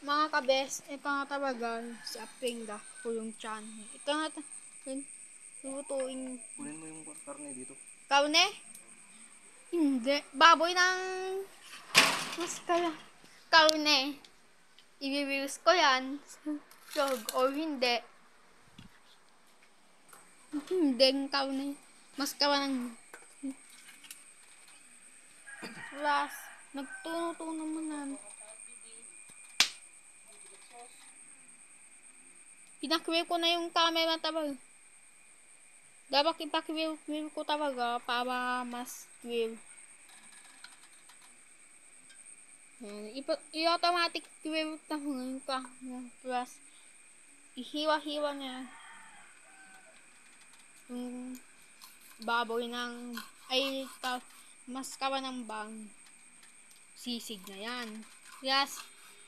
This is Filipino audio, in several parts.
Mga kabes, ito nga talaga si Apringa ko yung chan. Ito nga lutuin. Kunin mo yung karne dito. Karne? Hindi. Baboy ng mas kaya. Karne. I-reviews ko yan. Sog or hindi. Hindi karne. Mas kawa ng ras. Nagtuno-tuno mo na. Pinakwil ko na yung camera talaga. Dapat ipakwil ko talaga para mas clear. I-automatic clear na ngayon ka. Plus, ihiwa-hiwa niya yung baboy ng mas kawa ng bang sisig na yan. Yes,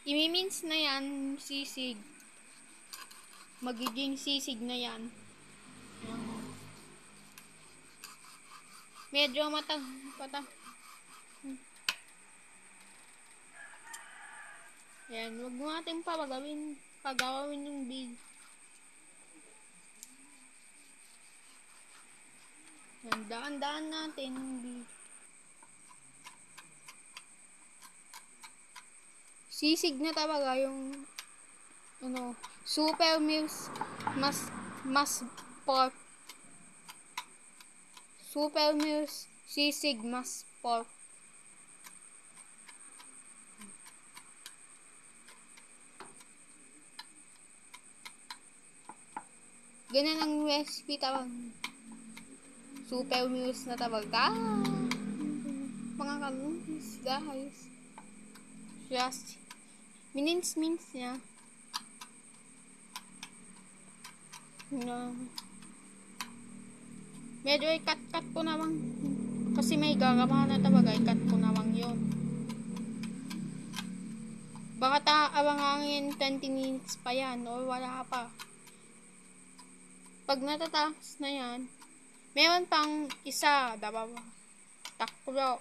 imimins na yan sisig. Magiging sisig na yan. Medyo yan, wag mo natin pagawin yung big. Yan, daan-daan natin yung big. Sisig na talaga yung super meals mas pork. Super meals sisig mas pork. Ganyan ang recipe tawag. Super meals na tawag. Mga kalunis, guys. Just minins niya. Medyo i-cut ko naman. Kasi may gagama na talaga. I-cut ko naman yun. Baka abangangin 20 minutes pa yan. O wala pa. Pag natatapos na yan, meron pang isa, dalawa, taklo,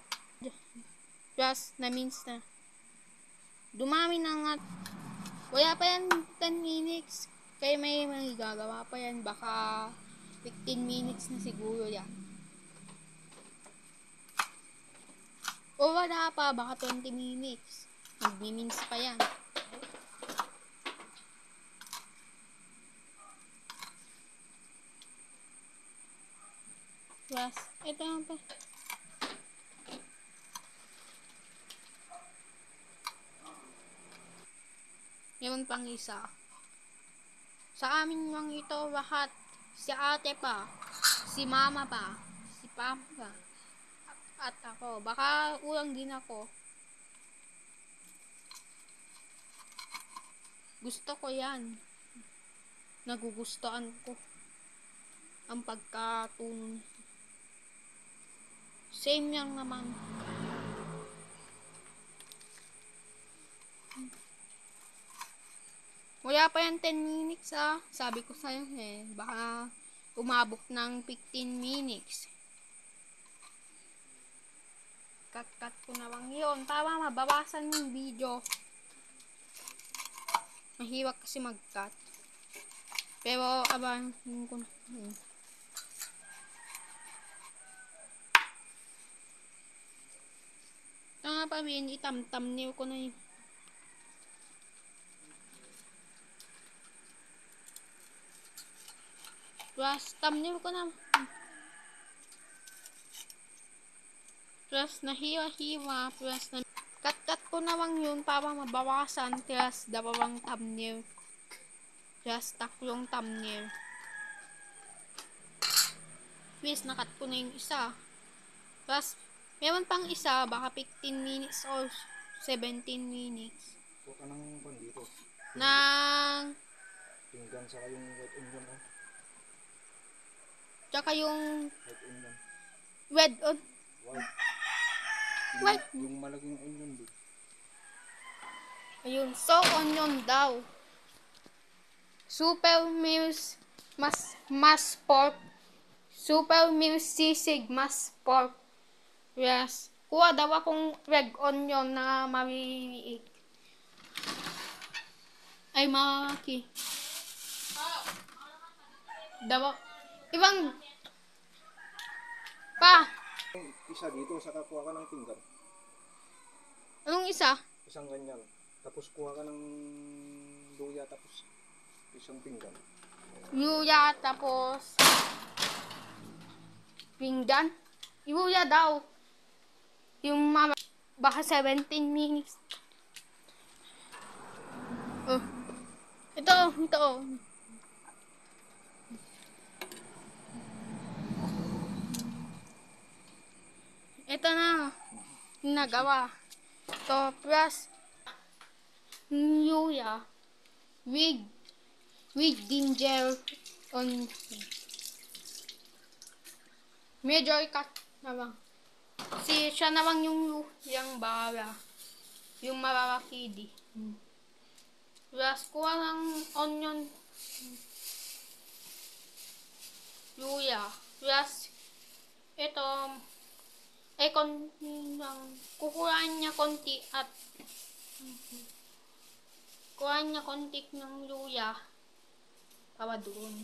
plus na means na. Dumami na nga. Wala pa yan 10 minutes. Kaya may gagawa pa yan. Baka 15 minutes na siguro yan. O wala pa, baka 20 minutes. Magmi-mince pa yan. Yes, ito lang pa. Meron pang isa. Sa amin lang ito lahat. Si ate pa, si mama pa, si papa pa, at ako. Baka ulang din ako. Gusto ko yan. Nagugustuhan ko ang pagkatunon. Same lang naman. Wala pa yan 10 minutes Sabi ko sa'yo baka umabot ng 15 minutes. Cut ko na lang yun para mabawasan yung video. Mahiwag kasi mag-cut. Pero abang ko na. Ito nga pa rin, itam-thumbnail ko na yun. Plus, thumbnail ko na. Plus, nahiwa-hiwa. Plus, cut ko na lang yun para mabawasan. Plus, dalawang thumbnail. Plus, tatlong thumbnail. Plus, nakat ko na yung isa. Plus, meron pang isa. Baka 15 minutes or 17 minutes. Huwag ka nang dito. Nang pinggan saka yung white onion. Tsaka yung White onion. red on. White. Yung malaking onion din. Ayun, so onion daw. Super meals mas pork. Super meals sisig mas pork. Yes. Kuha daw akong red onion na maliliit. Ay, Maki. Dawa. Ibang... Pa! Isa dito, saka kuha ka ng pinggan. Anong isa? Isang ganyan. Tapos kuha ka ng luya, tapos isang pinggan. Yuya, tapos... Pinggan. Yuya daw. Yung mama... Baka 17 minutes. Oh. Ito. Ito na. Nagawa. Ito, plus... Yuya. With ginger on... Medyo ikat naman. Si siya naman yung bara. Yung marakidi. Plus, kuha ng onion. Luya. Plus, ito, kukuhaan niya konti at kuhaan niya konti ng luya. Tawa doon.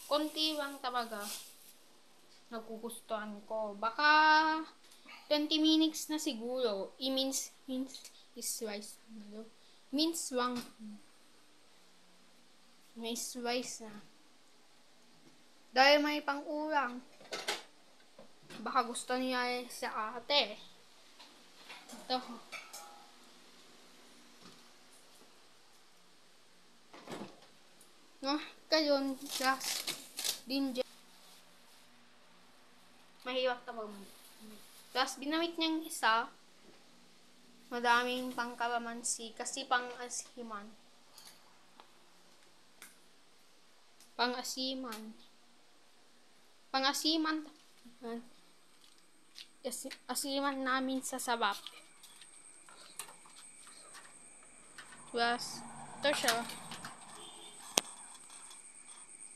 Konti lang talaga. Nagugustuhan ko. Baka 20 minutes na siguro. Means is rice. Means lang. May rice na. Dahil may pang-ulang. Baka gusto niya sa ate. Ito. No, kayon, just ginger. Mahirap tawag mo. Tapos, binamit niyang isa. Madaming pangkalamansi. Kasi pang-asiman. Pang-asiman. Asiman namin sa sabap. Tapos, ito siya.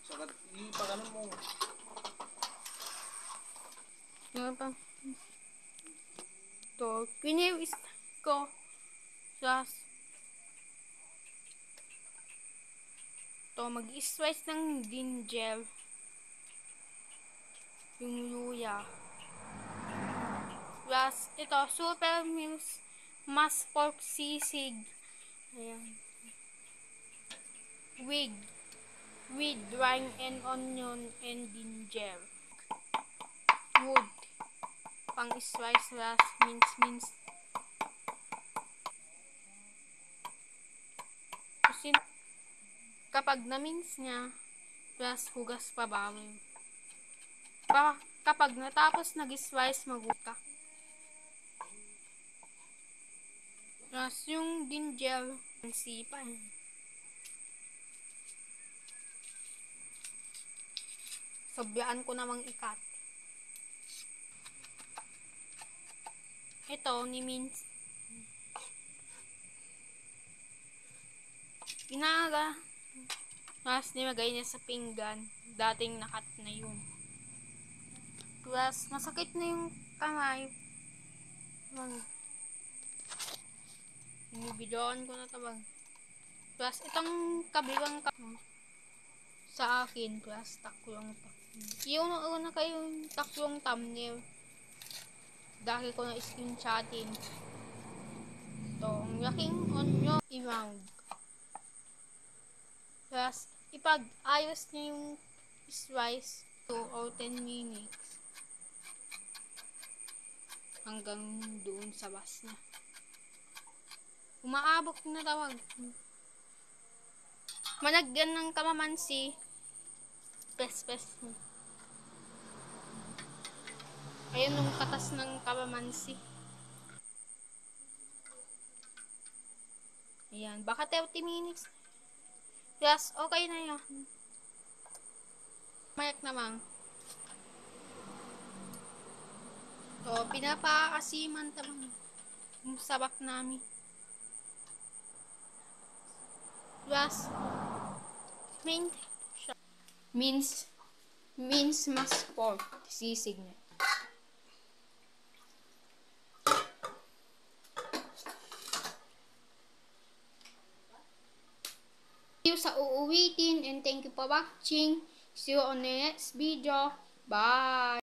Saka ipaganon mo. Ano pa? Ito, kiniwis ko. Tapos, ito, mag-slice ng ginger. Yung luya. Plus, ito, super meals, mas pork sisig. Ayan. With wine and onion and ginger. Wood. Pang slice plus mince. Kasi kapag na-mince niya, plus hugas pa bawal. Kapag natapos nag-slice, maguta. Plus yung ginger, sipa. Sobyaan ko namang ikat. Ito, ni mince. Pinaga. Tapos nilagay niya sa pinggan. Dating nakat na yun. Plus, masakit na yung kamay. Binibidoan ko na tabang. Plus, itong kabilang sa akin. Plus, taklong Iuna kayo yung taklong thumbnail. Dahil ko na screenshotin. Ito, ang laking onyo imang. Plus, ipag-ayos niya yung slice 2 or 10 minutes. Hanggang doon sa bas na. Umaabot na tawag. Malagyan ng kalamansi. Pes. Ayun yung katas ng kalamansi. Ayan. Baka 30 minutes. Yes, okay na yan. Mayak naman. So, pinapa-asiman tamang yung sabak namin. Plus, means mas pork. Sisig na. you sa uuwitin, and thank you for watching. See you on the next video. Bye!